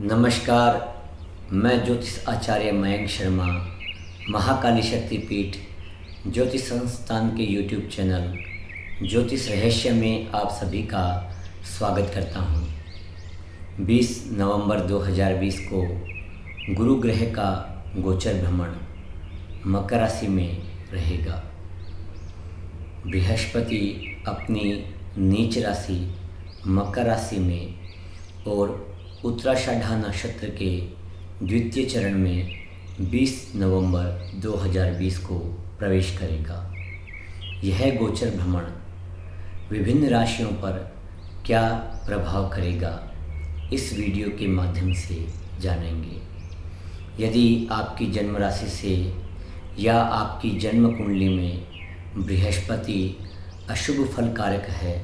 नमस्कार। मैं ज्योतिष आचार्य मयंक शर्मा महाकाली शक्तिपीठ ज्योतिष संस्थान के यूट्यूब चैनल ज्योतिष रहस्य में आप सभी का स्वागत करता हूं। 20 नवंबर 2020 को गुरु ग्रह का गोचर भ्रमण मकर राशि में रहेगा। बृहस्पति अपनी नीच राशि मकर राशि में और उत्तराषाढ़ नक्षत्र के द्वितीय चरण में 20 नवंबर 2020 को प्रवेश करेगा। यह गोचर भ्रमण विभिन्न राशियों पर क्या प्रभाव करेगा, इस वीडियो के माध्यम से जानेंगे। यदि आपकी जन्म राशि से या आपकी जन्म कुंडली में बृहस्पति अशुभ फल कारक है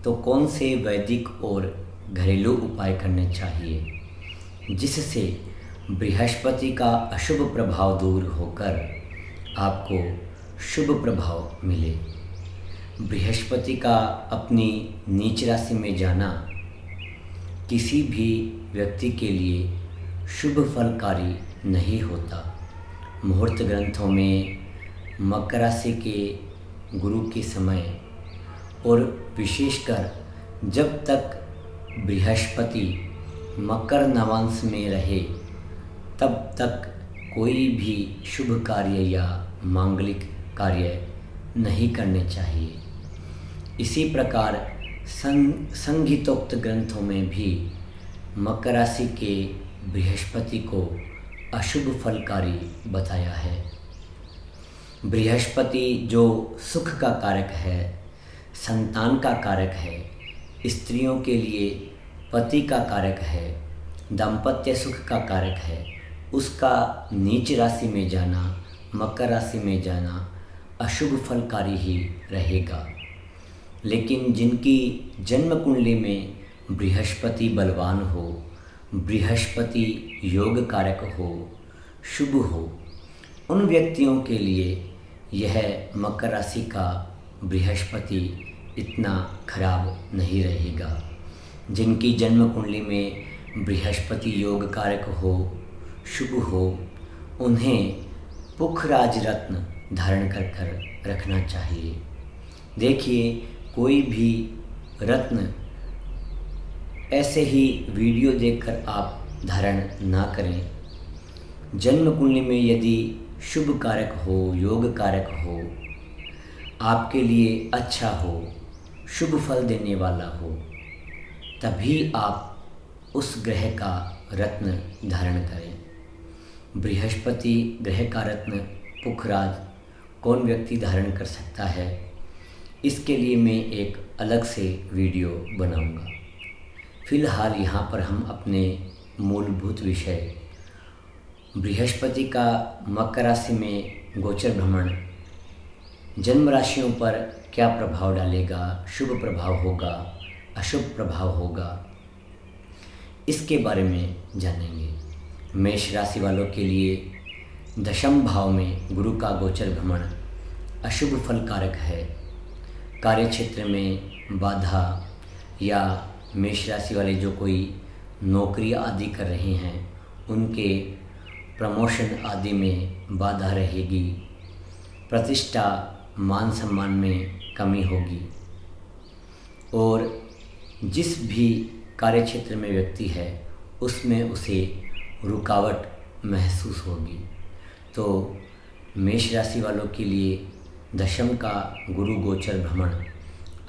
तो कौन से वैदिक और घरेलू उपाय करने चाहिए जिससे बृहस्पति का अशुभ प्रभाव दूर होकर आपको शुभ प्रभाव मिले। बृहस्पति का अपनी नीच राशि में जाना किसी भी व्यक्ति के लिए शुभ फलकारी नहीं होता। मुहूर्त ग्रंथों में मकर राशि के गुरु के समय और विशेषकर जब तक बृहस्पति मकर नवांश में रहे तब तक कोई भी शुभ कार्य या मांगलिक कार्य नहीं करने चाहिए। इसी प्रकार संगीतोक्त ग्रंथों में भी मकर राशि के बृहस्पति को अशुभ फलकारी बताया है। बृहस्पति जो सुख का कारक है, संतान का कारक है, स्त्रियों के लिए पति का कारक है, दाम्पत्य सुख का कारक है, उसका नीच राशि में जाना, मकर राशि में जाना अशुभ फलकारी ही रहेगा। लेकिन जिनकी जन्म कुंडली में बृहस्पति बलवान हो, बृहस्पति योग कारक हो, शुभ हो, उन व्यक्तियों के लिए यह मकर राशि का बृहस्पति इतना खराब नहीं रहेगा। जिनकी जन्म कुंडली में बृहस्पति योग कारक हो, शुभ हो, उन्हें पुखराज रत्न धारण कर रखना चाहिए। देखिए, कोई भी रत्न ऐसे ही वीडियो देखकर आप धारण ना करें। जन्म कुंडली में यदि शुभ कारक हो, योग कारक हो, आपके लिए अच्छा हो, शुभ फल देने वाला हो, तभी आप उस ग्रह का रत्न धारण करें। बृहस्पति ग्रह का रत्न पुखराज कौन व्यक्ति धारण कर सकता है, इसके लिए मैं एक अलग से वीडियो बनाऊंगा। फिलहाल यहाँ पर हम अपने मूलभूत विषय बृहस्पति का मकर राशि में गोचर भ्रमण जन्म राशियों पर क्या प्रभाव डालेगा, शुभ प्रभाव होगा, अशुभ प्रभाव होगा, इसके बारे में जानेंगे। मेष राशि वालों के लिए दशम भाव में गुरु का गोचर भ्रमण अशुभ फल कारक है। कार्य क्षेत्र में बाधा या मेष राशि वाले जो कोई नौकरी आदि कर रहे हैं उनके प्रमोशन आदि में बाधा रहेगी। प्रतिष्ठा मान सम्मान में कमी होगी और जिस भी कार्य क्षेत्र में व्यक्ति है उसमें उसे रुकावट महसूस होगी। तो मेष राशि वालों के लिए दशम का गुरु गोचर भ्रमण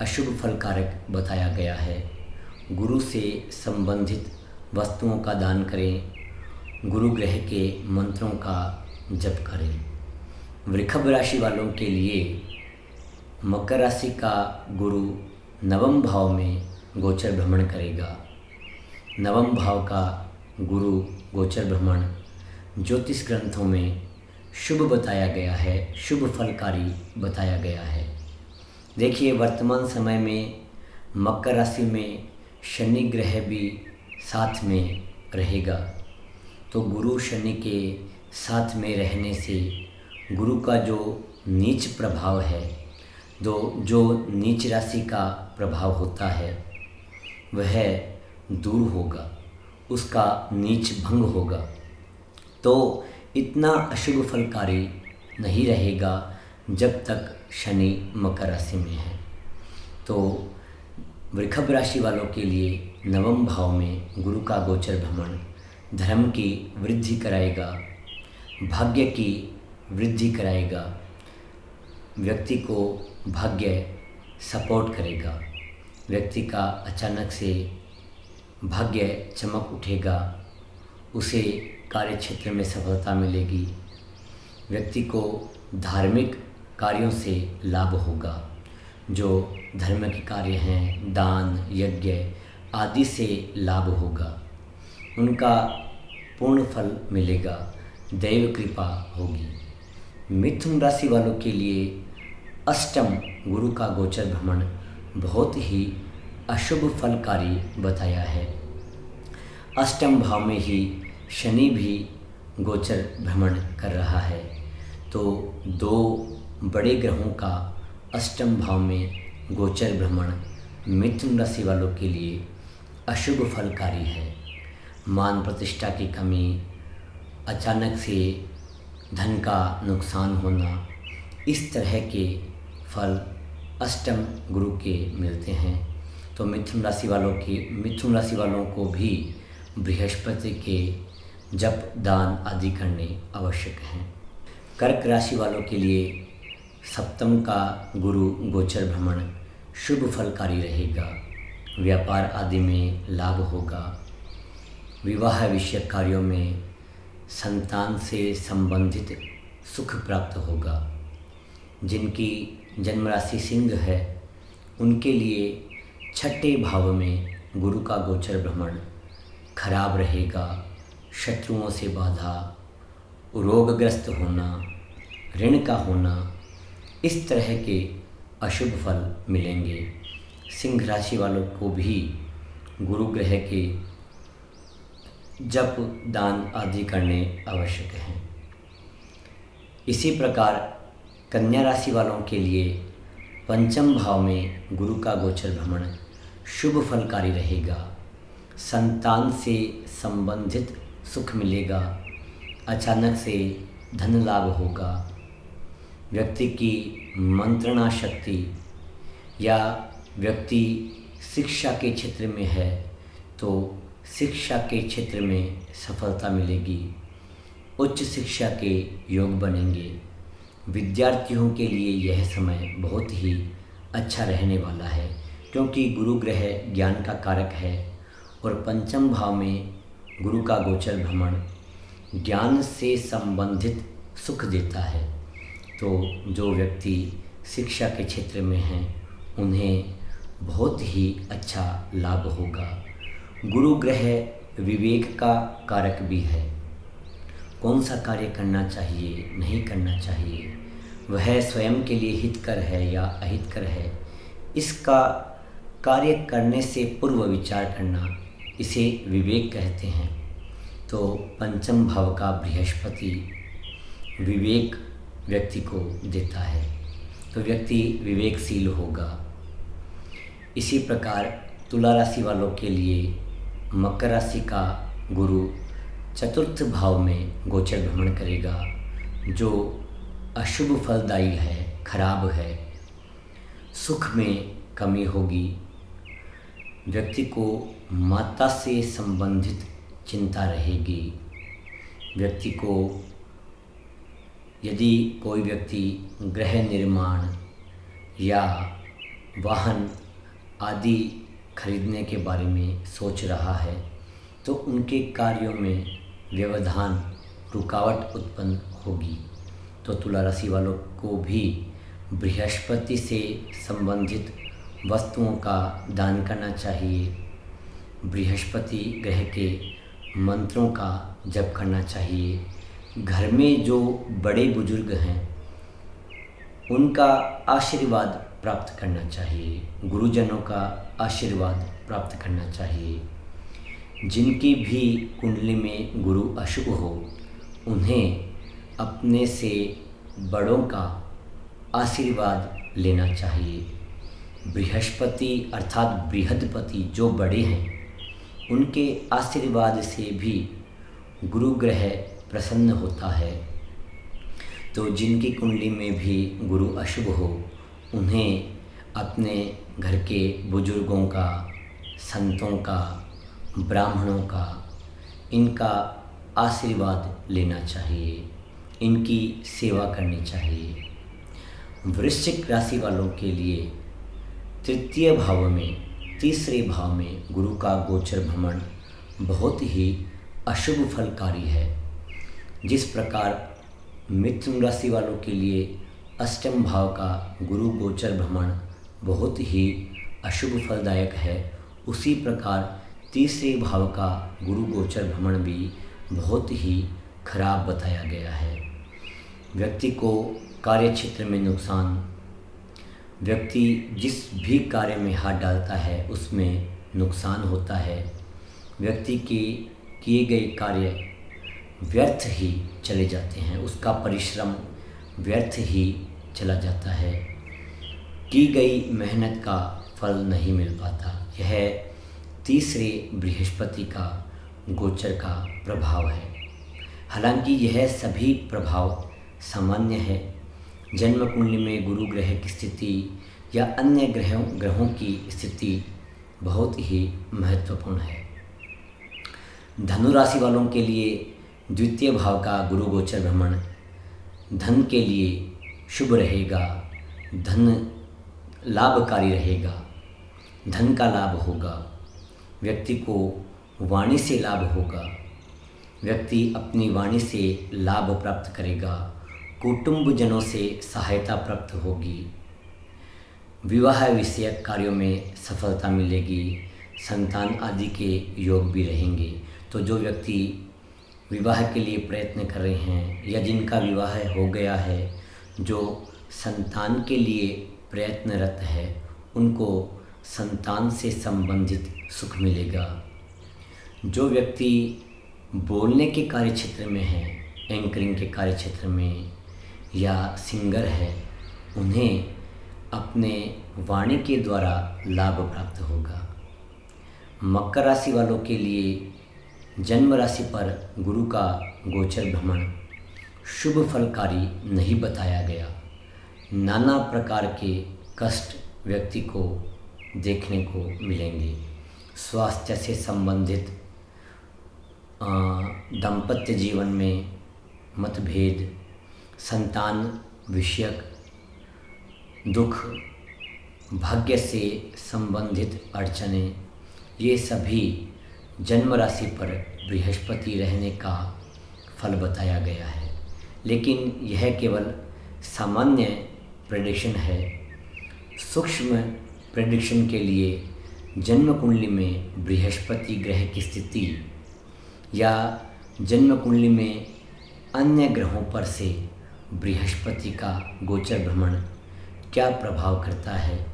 अशुभ फलकारक बताया गया है। गुरु से संबंधित वस्तुओं का दान करें, गुरु ग्रह के मंत्रों का जप करें। वृषभ राशि वालों के लिए मकर राशि का गुरु नवम भाव में गोचर भ्रमण करेगा। नवम भाव का गुरु गोचर भ्रमण ज्योतिष ग्रंथों में शुभ बताया गया है, शुभ फलकारी बताया गया है। देखिए, वर्तमान समय में मकर राशि में शनि ग्रह भी साथ में रहेगा। तो गुरु शनि के साथ में रहने से गुरु का जो नीच प्रभाव है, जो नीच राशि का प्रभाव होता है, वह दूर होगा उसका नीच भंग होगा। तो इतना अशुभ फलकारी नहीं रहेगा जब तक शनि मकर राशि में है। तो वृषभ राशि वालों के लिए नवम भाव में गुरु का गोचर भ्रमण धर्म की वृद्धि कराएगा, भाग्य की वृद्धि कराएगा, व्यक्ति को भाग्य सपोर्ट करेगा, व्यक्ति का अचानक से भाग्य चमक उठेगा, उसे कार्य क्षेत्र में सफलता मिलेगी, व्यक्ति को धार्मिक कार्यों से लाभ होगा, जो धर्म के कार्य हैं, दान यज्ञ आदि से लाभ होगा, उनका पूर्ण फल मिलेगा, दैव कृपा होगी। मिथुन राशि वालों के लिए अष्टम गुरु का गोचर भ्रमण बहुत ही अशुभ फलकारी बताया है। अष्टम भाव में ही शनि भी गोचर भ्रमण कर रहा है। तो दो बड़े ग्रहों का अष्टम भाव में गोचर भ्रमण मिथुन राशि वालों के लिए अशुभ फलकारी है। मान प्रतिष्ठा की कमी, अचानक से धन का नुकसान होना, इस तरह के फल अष्टम गुरु के मिलते हैं। तो मिथुन राशि वालों को भी बृहस्पति के जप दान आदि करने आवश्यक हैं। कर्क राशि वालों के लिए सप्तम का गुरु गोचर भ्रमण शुभ फलकारी रहेगा, व्यापार आदि में लाभ होगा, विवाह विषयक कार्यों में संतान से संबंधित सुख प्राप्त होगा। जिनकी जन्म राशि सिंह है उनके लिए छठे भाव में गुरु का गोचर भ्रमण खराब रहेगा, शत्रुओं से बाधा, रोगग्रस्त होना, ऋण का होना, इस तरह के अशुभ फल मिलेंगे। सिंह राशि वालों को भी गुरु ग्रह के जप दान आदि करने आवश्यक हैं। इसी प्रकार कन्या राशि वालों के लिए पंचम भाव में गुरु का गोचर भ्रमण शुभ फलकारी रहेगा, संतान से संबंधित सुख मिलेगा, अचानक से धन लाभ होगा, व्यक्ति की मंत्रणा शक्ति या व्यक्ति शिक्षा के क्षेत्र में है तो शिक्षा के क्षेत्र में सफलता मिलेगी, उच्च शिक्षा के योग बनेंगे। विद्यार्थियों के लिए यह समय बहुत ही अच्छा रहने वाला है, क्योंकि गुरु ग्रह ज्ञान का कारक है और पंचम भाव में गुरु का गोचर भ्रमण ज्ञान से संबंधित सुख देता है। तो जो व्यक्ति शिक्षा के क्षेत्र में हैं उन्हें बहुत ही अच्छा लाभ होगा। गुरु ग्रह विवेक का कारक भी है, कौन सा कार्य करना चाहिए नहीं करना चाहिए, वह स्वयं के लिए हितकर है या अहितकर है, इसका कार्य करने से पूर्व विचार करना, इसे विवेक कहते हैं। तो पंचम भाव का बृहस्पति विवेक व्यक्ति को देता है, तो व्यक्ति विवेकशील होगा। इसी प्रकार तुला राशि वालों के लिए मकर राशि का गुरु चतुर्थ भाव में गोचर भ्रमण करेगा, जो अशुभ फलदायी है, खराब है। सुख में कमी होगी, व्यक्ति को माता से संबंधित चिंता रहेगी, व्यक्ति को यदि कोई व्यक्ति गृह निर्माण या वाहन आदि खरीदने के बारे में सोच रहा है तो उनके कार्यों में व्यवधान, रुकावट उत्पन्न होगी। तो तुला राशि वालों को भी बृहस्पति से संबंधित वस्तुओं का दान करना चाहिए, बृहस्पति ग्रह के मंत्रों का जप करना चाहिए। घर में जो बड़े बुजुर्ग हैं उनका आशीर्वाद प्राप्त करना चाहिए, गुरुजनों का आशीर्वाद प्राप्त करना चाहिए। जिनकी भी कुंडली में गुरु अशुभ हो उन्हें अपने से बड़ों का आशीर्वाद लेना चाहिए। बृहस्पति अर्थात बृहस्पति जो बड़े हैं उनके आशीर्वाद से भी गुरु ग्रह प्रसन्न होता है। तो जिनकी कुंडली में भी गुरु अशुभ हो, उन्हें अपने घर के बुजुर्गों का, संतों का, ब्राह्मणों का, इनका आशीर्वाद लेना चाहिए, इनकी सेवा करनी चाहिए। वृश्चिक राशि वालों के लिए तृतीय भाव में, तीसरे भाव में गुरु का गोचर भ्रमण बहुत ही अशुभ फलकारी है। जिस प्रकार मिथुन राशि वालों के लिए अष्टम भाव का गुरु गोचर भ्रमण बहुत ही अशुभ फलदायक है, उसी प्रकार तीसरे भाव का गुरु गोचर भ्रमण भी बहुत ही खराब बताया गया है। व्यक्ति को कार्य क्षेत्र में नुकसान, व्यक्ति जिस भी कार्य में हाथ डालता है उसमें नुकसान होता है। व्यक्ति के किए गए कार्य व्यर्थ ही चले जाते हैं, उसका परिश्रम व्यर्थ ही चला जाता है, की गई मेहनत का फल नहीं मिल पाता। यह तीसरे बृहस्पति का गोचर का प्रभाव है। हालांकि यह सभी प्रभाव सामान्य है। जन्म कुंडली में गुरु ग्रह की स्थिति या अन्य ग्रहों की स्थिति बहुत ही महत्वपूर्ण है। धनु राशि वालों के लिए द्वितीय भाव का गुरु गोचर भ्रमण धन के लिए शुभ रहेगा, धन लाभकारी रहेगा, धन का लाभ होगा, व्यक्ति को वाणी से लाभ होगा, व्यक्ति अपनी वाणी से लाभ प्राप्त करेगा, कुटुंबजनों से सहायता प्राप्त होगी, विवाह विषयक कार्यों में सफलता मिलेगी, संतान आदि के योग भी रहेंगे। तो जो व्यक्ति विवाह के लिए प्रयत्न कर रहे हैं या जिनका विवाह हो गया है, जो संतान के लिए प्रयत्नरत है, उनको संतान से संबंधित सुख मिलेगा। जो व्यक्ति बोलने के कार्य क्षेत्र में है, एंकरिंग के कार्य क्षेत्र में या सिंगर है, उन्हें अपने वाणी के द्वारा लाभ प्राप्त होगा। मकर राशि वालों के लिए जन्म राशि पर गुरु का गोचर भ्रमण शुभ फलकारी नहीं बताया गया। नाना प्रकार के कष्ट व्यक्ति को देखने को मिलेंगे। स्वास्थ्य से संबंधित दाम्पत्य जीवन में मतभेद, संतान विषयक दुख, भाग्य से संबंधित अड़चनें, ये सभी जन्म राशि पर बृहस्पति रहने का फल बताया गया है। लेकिन यह केवल सामान्य प्रेडिक्शन है। सूक्ष्म प्रेडिक्शन के लिए जन्म कुंडली में बृहस्पति ग्रह की स्थिति या जन्म कुंडली में अन्य ग्रहों पर से बृहस्पति का गोचर भ्रमण क्या प्रभाव करता है,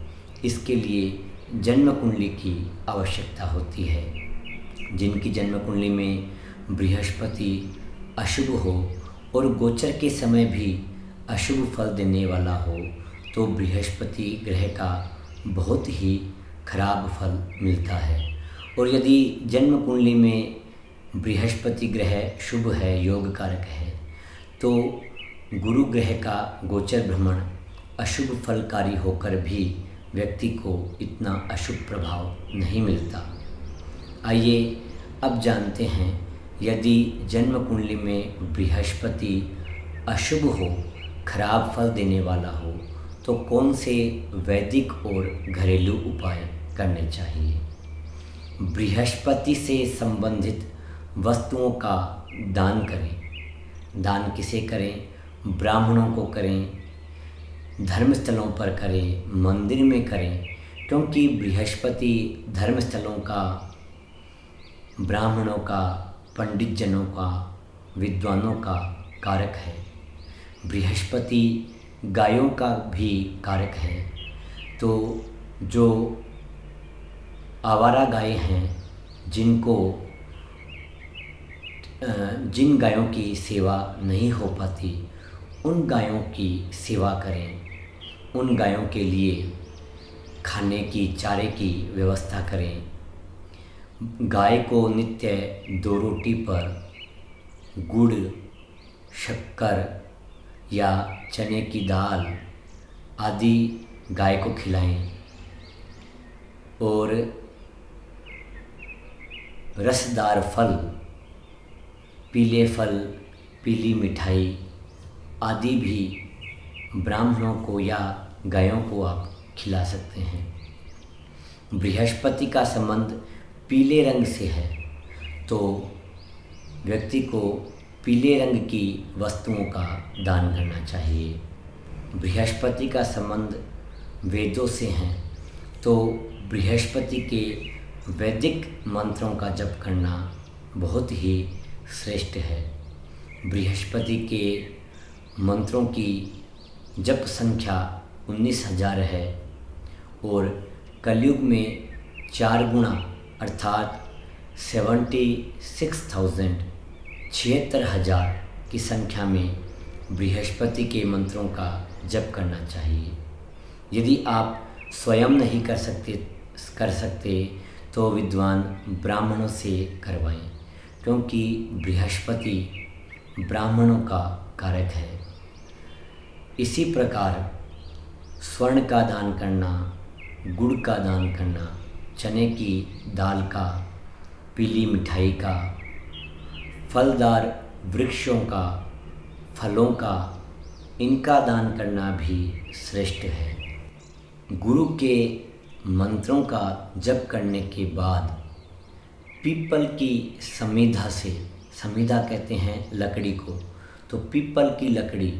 इसके लिए जन्म कुंडली की आवश्यकता होती है। जिनकी जन्म कुंडली में बृहस्पति अशुभ हो और गोचर के समय भी अशुभ फल देने वाला हो, तो बृहस्पति ग्रह का बहुत ही खराब फल मिलता है। और यदि जन्म कुंडली में बृहस्पति ग्रह शुभ है, योग कारक है, तो गुरु ग्रह का गोचर भ्रमण अशुभ फलकारी होकर भी व्यक्ति को इतना अशुभ प्रभाव नहीं मिलता। आइए अब जानते हैं, यदि जन्म कुंडली में बृहस्पति अशुभ हो, खराब फल देने वाला हो, तो कौन से वैदिक और घरेलू उपाय करने चाहिए। बृहस्पति से संबंधित वस्तुओं का दान करें। दान किसे करें? ब्राह्मणों को करें, धर्मस्थलों पर करें, मंदिर में करें, क्योंकि बृहस्पति धर्मस्थलों का, ब्राह्मणों का, पंडित जनों का, विद्वानों का कारक है। बृहस्पति गायों का भी कारक है। तो जो आवारा गायें हैं, जिन गायों की सेवा नहीं हो पाती, उन गायों की सेवा करें। उन गायों के लिए खाने की, चारे की व्यवस्था करें। गाय को नित्य 2 रोटी पर गुड़, शक्कर या चने की दाल आदि गाय को खिलाएं और रसदार फल, पीले फल, पीली मिठाई आदि भी ब्राह्मणों को या गायों को आप खिला सकते हैं। बृहस्पति का संबंध पीले रंग से है, तो व्यक्ति को पीले रंग की वस्तुओं का दान करना चाहिए। बृहस्पति का संबंध वेदों से है, तो बृहस्पति के वैदिक मंत्रों का जप करना बहुत ही श्रेष्ठ है। बृहस्पति के मंत्रों की जप संख्या 19,000 है और कलयुग में 4 गुना अर्थात 76,000 की संख्या में बृहस्पति के मंत्रों का जप करना चाहिए। यदि आप स्वयं नहीं कर सकते तो विद्वान ब्राह्मणों से करवाएं, क्योंकि बृहस्पति ब्राह्मणों का कारक है। इसी प्रकार स्वर्ण का दान करना, गुड़ का दान करना, चने की दाल का, पीली मिठाई का, फलदार वृक्षों का, फलों का, इनका दान करना भी श्रेष्ठ है। गुरु के मंत्रों का जप करने के बाद पीपल की समिधा से, समिधा कहते हैं लकड़ी को, तो पीपल की लकड़ी,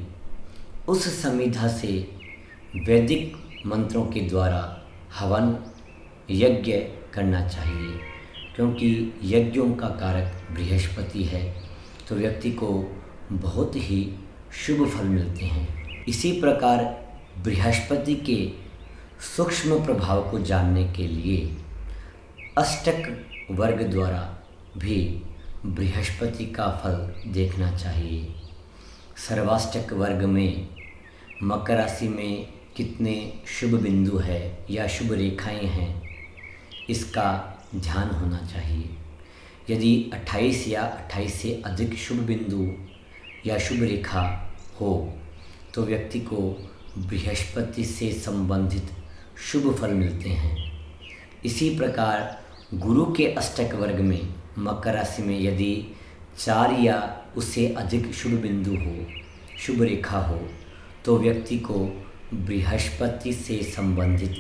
उस समिधा से वैदिक मंत्रों के द्वारा हवन यज्ञ करना चाहिए, क्योंकि यज्ञों का कारक बृहस्पति है, तो व्यक्ति को बहुत ही शुभ फल मिलते हैं। इसी प्रकार बृहस्पति के सूक्ष्म प्रभाव को जानने के लिए अष्टक वर्ग द्वारा भी बृहस्पति का फल देखना चाहिए। सर्वाष्टक वर्ग में मकर राशि में कितने शुभ बिंदु है या शुभ रेखाएं हैं, इसका ध्यान होना चाहिए। यदि 28 या 28 से अधिक शुभ बिंदु या शुभ रेखा हो तो व्यक्ति को बृहस्पति से संबंधित शुभ फल मिलते हैं। इसी प्रकार गुरु के अष्टक वर्ग में मकर राशि में यदि 4 या उससे अधिक शुभ बिंदु हो, शुभ रेखा हो, तो व्यक्ति को बृहस्पति से संबंधित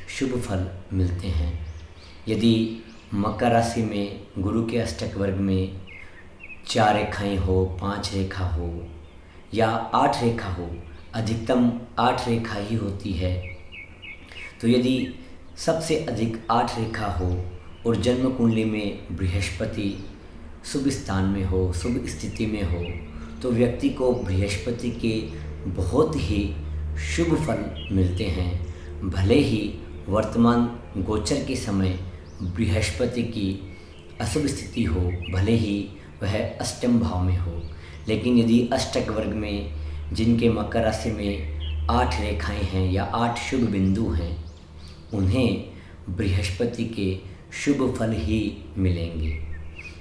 शुभ फल मिलते हैं। यदि मकर राशि में गुरु के अष्टक वर्ग में 4 रेखाएं हो, 5 रेखा हो या 8 रेखा हो, अधिकतम 8 रेखा ही होती है, तो यदि सबसे अधिक 8 रेखा हो और जन्म कुंडली में बृहस्पति शुभ स्थान में हो, शुभ स्थिति में हो, तो व्यक्ति को बृहस्पति के बहुत ही शुभ फल मिलते हैं। भले ही वर्तमान गोचर के समय बृहस्पति की अशुभ स्थिति हो, भले ही वह अष्टम भाव में हो, लेकिन यदि अष्टक वर्ग में जिनके मकर राशि में 8 रेखाएं हैं या 8 शुभ बिंदु हैं, उन्हें बृहस्पति के शुभ फल ही मिलेंगे।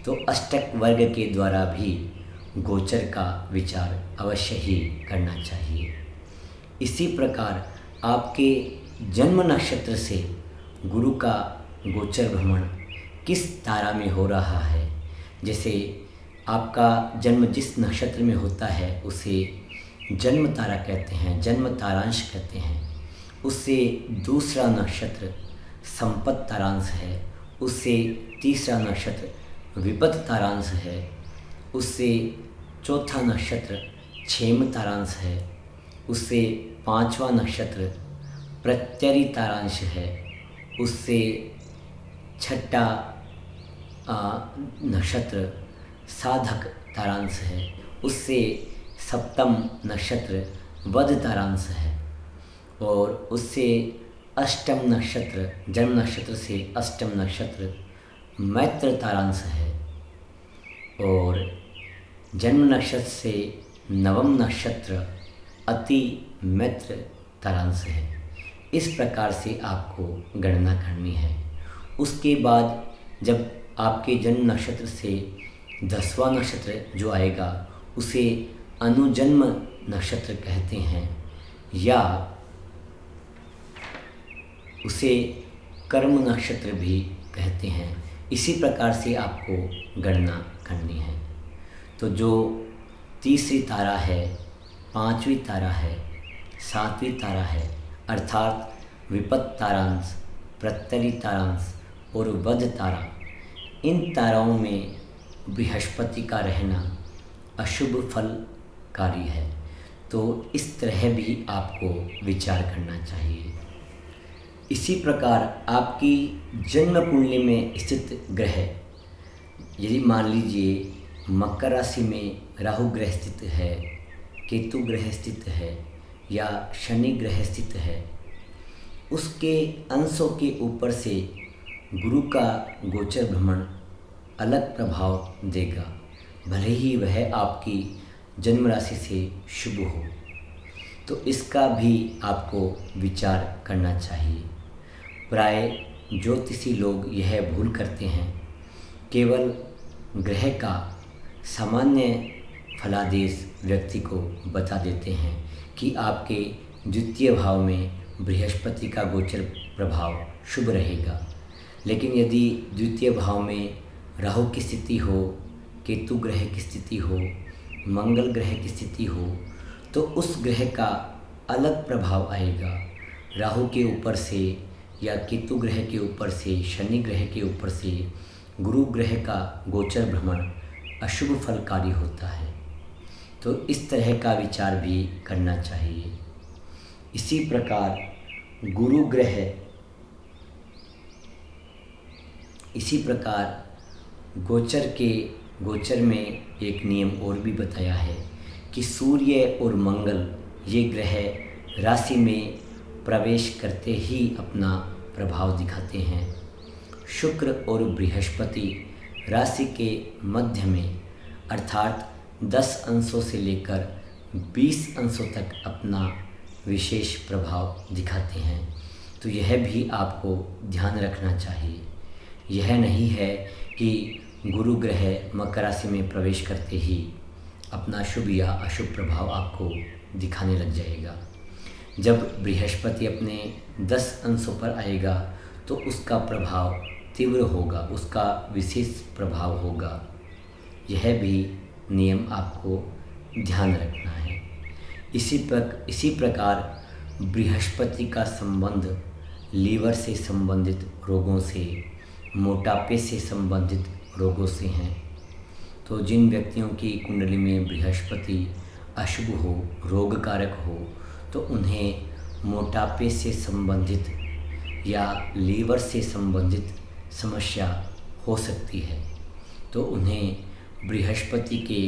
तो अष्टक वर्ग के द्वारा भी गोचर का विचार अवश्य ही करना चाहिए। इसी प्रकार आपके जन्म नक्षत्र से गुरु का गोचर भ्रमण किस तारा में हो रहा है, जैसे आपका जन्म जिस नक्षत्र में होता है उसे जन्म तारा कहते हैं, जन्म तारांश कहते हैं। उससे दूसरा नक्षत्र संपत तारांश है, उससे तीसरा नक्षत्र विपत तारांश है, उससे चौथा नक्षत्र क्षेम तारांश है, उससे 5वां नक्षत्र प्रत्यरी तारांश है, उससे 6ठा नक्षत्र साधक तारांश है, उससे 7वां नक्षत्र वध तारांश है और उससे 8वां नक्षत्र, जन्म नक्षत्र से 8वां नक्षत्र मैत्र तारांश है और जन्म नक्षत्र से 9वां नक्षत्र अति मैत्र तारांश है। इस प्रकार से आपको गणना करनी है। उसके बाद जब आपके जन्म नक्षत्र से 10वां नक्षत्र जो आएगा उसे अनुजन्म नक्षत्र कहते हैं या उसे कर्म नक्षत्र भी कहते हैं। इसी प्रकार से आपको गणना करनी है। तो जो तीसरी तारा है, 5वीं तारा है, 7वीं तारा है, अर्थात विपत्त तारांश, प्रत्यरी तारांश और वध तारा, इन ताराओं में बृहस्पति का रहना अशुभ फलकारी है। तो इस तरह भी आपको विचार करना चाहिए। इसी प्रकार आपकी जन्म कुंडली में स्थित ग्रह, यदि मान लीजिए मकर राशि में राहु ग्रह स्थित है, केतु ग्रह स्थित है या शनि ग्रह स्थित है, उसके अंशों के ऊपर से गुरु का गोचर भ्रमण अलग प्रभाव देगा, भले ही वह आपकी जन्म राशि से शुभ हो। तो इसका भी आपको विचार करना चाहिए। प्राय ज्योतिषी लोग यह भूल करते हैं, केवल ग्रह का सामान्य फलादेश व्यक्ति को बता देते हैं कि आपके द्वितीय भाव में बृहस्पति का गोचर प्रभाव शुभ रहेगा। लेकिन यदि द्वितीय भाव में राहु की स्थिति हो, केतु ग्रह की स्थिति हो, मंगल ग्रह की स्थिति हो, तो उस ग्रह का अलग प्रभाव आएगा। राहु के ऊपर से या केतु ग्रह के ऊपर से, शनि ग्रह के ऊपर से गुरु ग्रह का गोचर भ्रमण अशुभ फलकारी होता है। तो इस तरह का विचार भी करना चाहिए। इसी प्रकार गुरु ग्रह, इसी प्रकार गोचर में एक नियम और भी बताया है कि सूर्य और मंगल ये ग्रह राशि में प्रवेश करते ही अपना प्रभाव दिखाते हैं। शुक्र और बृहस्पति राशि के मध्य में अर्थात 10 अंशों से लेकर 20 अंशों तक अपना विशेष प्रभाव दिखाते हैं। तो यह भी आपको ध्यान रखना चाहिए। यह नहीं है कि गुरु ग्रह मकर राशि में प्रवेश करते ही अपना शुभ या अशुभ प्रभाव आपको दिखाने लग जाएगा। जब बृहस्पति अपने 10 अंशों पर आएगा तो उसका प्रभाव तीव्र होगा, उसका विशेष प्रभाव होगा। यह भी नियम आपको ध्यान रखना है। इसी प्रकार बृहस्पति का संबंध लीवर से संबंधित रोगों से, मोटापे से संबंधित रोगों से हैं। तो जिन व्यक्तियों की कुंडली में बृहस्पति अशुभ हो, रोग कारक हो, तो उन्हें मोटापे से संबंधित या लीवर से संबंधित समस्या हो सकती है। तो उन्हें बृहस्पति के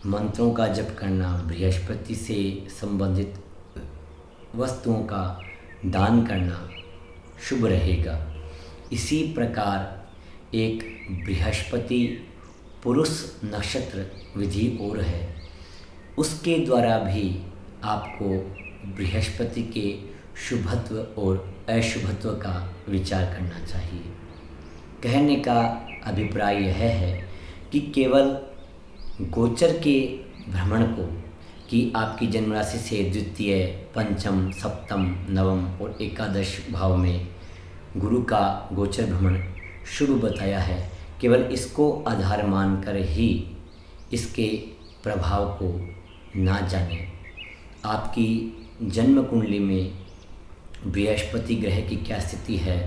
मंत्रों का जप करना, बृहस्पति से संबंधित वस्तुओं का दान करना शुभ रहेगा। इसी प्रकार एक बृहस्पति पुरुष नक्षत्र विधि और है, उसके द्वारा भी आपको बृहस्पति के शुभत्व और अशुभत्व का विचार करना चाहिए। कहने का अभिप्राय यह है कि केवल गोचर के भ्रमण को, कि आपकी जन्म राशि से द्वितीय, पंचम, सप्तम, नवम और एकादश भाव में गुरु का गोचर भ्रमण शुभ बताया है, केवल इसको आधार मानकर ही इसके प्रभाव को ना जानें। आपकी जन्म कुंडली में बृहस्पति ग्रह की क्या स्थिति है,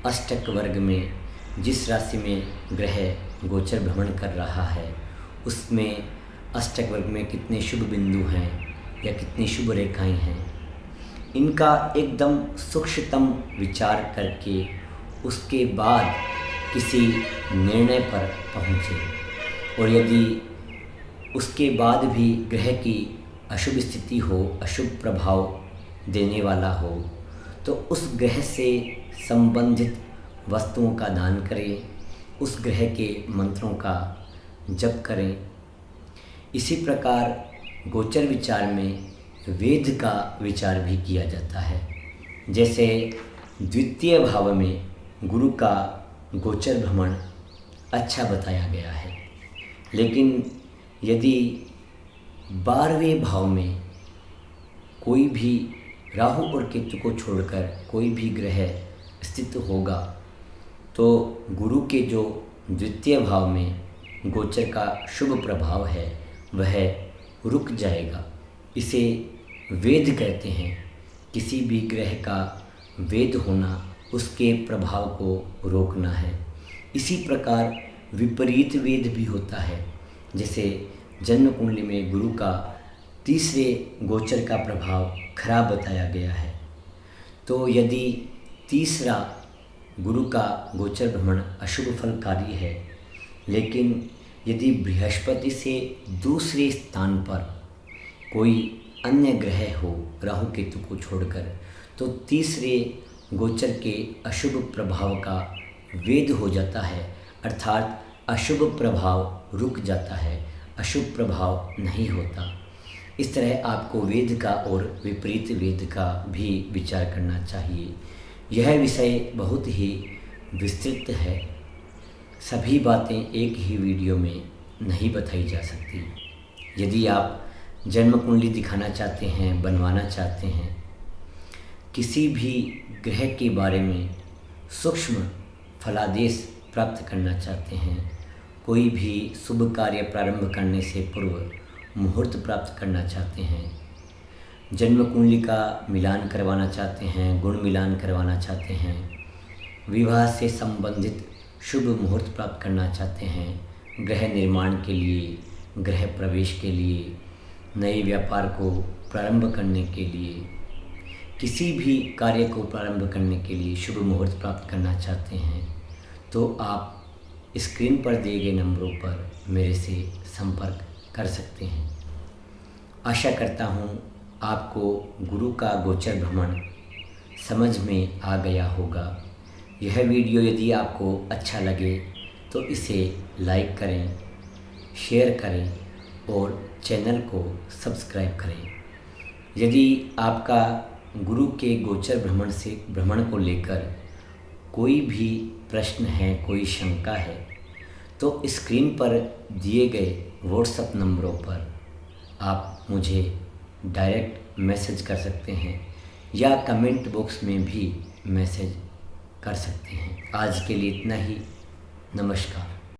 अष्टक वर्ग में जिस राशि में ग्रह गोचर भ्रमण कर रहा है उसमें अष्टक वर्ग में कितने शुभ बिंदु हैं या कितनी शुभ रेखाएं हैं, इनका एकदम सूक्ष्मतम विचार करके उसके बाद किसी निर्णय पर पहुँचे। और यदि उसके बाद भी ग्रह की अशुभ स्थिति हो, अशुभ प्रभाव देने वाला हो, तो उस ग्रह से संबंधित वस्तुओं का दान करें, उस ग्रह के मंत्रों का जप करें। इसी प्रकार गोचर विचार में वेद का विचार भी किया जाता है। जैसे द्वितीय भाव में गुरु का गोचर भ्रमण अच्छा बताया गया है। लेकिन यदि 12वें भाव में कोई भी राहु और केतु को छोड़कर कोई भी ग्रह स्थित होगा तो गुरु के जो द्वितीय भाव में गोचर का शुभ प्रभाव है वह रुक जाएगा। इसे वेद कहते हैं। किसी भी ग्रह का वेद होना उसके प्रभाव को रोकना है। इसी प्रकार विपरीत वेद भी होता है। जैसे जन्म कुंडली में गुरु का तीसरे गोचर का प्रभाव खराब बताया गया है, तो यदि तीसरा गुरु का गोचर भ्रमण अशुभ फलकारी है, लेकिन यदि बृहस्पति से दूसरे स्थान पर कोई अन्य ग्रह हो राहु केतु को छोड़कर, तो तीसरे गोचर के अशुभ प्रभाव का वेद हो जाता है, अर्थात अशुभ प्रभाव रुक जाता है, अशुभ प्रभाव नहीं होता। इस तरह आपको वेद का और विपरीत वेद का भी विचार करना चाहिए। यह विषय बहुत ही विस्तृत है, सभी बातें एक ही वीडियो में नहीं बताई जा सकती। यदि आप जन्म कुंडली दिखाना चाहते हैं, बनवाना चाहते हैं, किसी भी ग्रह के बारे में सूक्ष्म फलादेश प्राप्त करना चाहते हैं, कोई भी शुभ कार्य प्रारंभ करने से पूर्व मुहूर्त प्राप्त करना चाहते हैं, जन्म कुंडली का मिलान करवाना चाहते हैं, गुण मिलान करवाना चाहते हैं, विवाह से संबंधित शुभ मुहूर्त प्राप्त करना चाहते हैं, गृह निर्माण के लिए, गृह प्रवेश के लिए, नए व्यापार को प्रारंभ करने के लिए, किसी भी कार्य को प्रारंभ करने के लिए शुभ मुहूर्त प्राप्त करना चाहते हैं, तो आप स्क्रीन पर दिए गए नंबरों पर मेरे से संपर्क कर सकते हैं। आशा करता हूँ आपको गुरु का गोचर भ्रमण समझ में आ गया होगा। यह वीडियो यदि आपको अच्छा लगे तो इसे लाइक करें, शेयर करें और चैनल को सब्सक्राइब करें। यदि आपका गुरु के गोचर भ्रमण को लेकर कोई भी प्रश्न है, कोई शंका है, तो स्क्रीन पर दिए गए व्हाट्सएप नंबरों पर आप मुझे डायरेक्ट मैसेज कर सकते हैं या कमेंट बॉक्स में भी मैसेज कर सकते हैं। आज के लिए इतना ही। नमस्कार।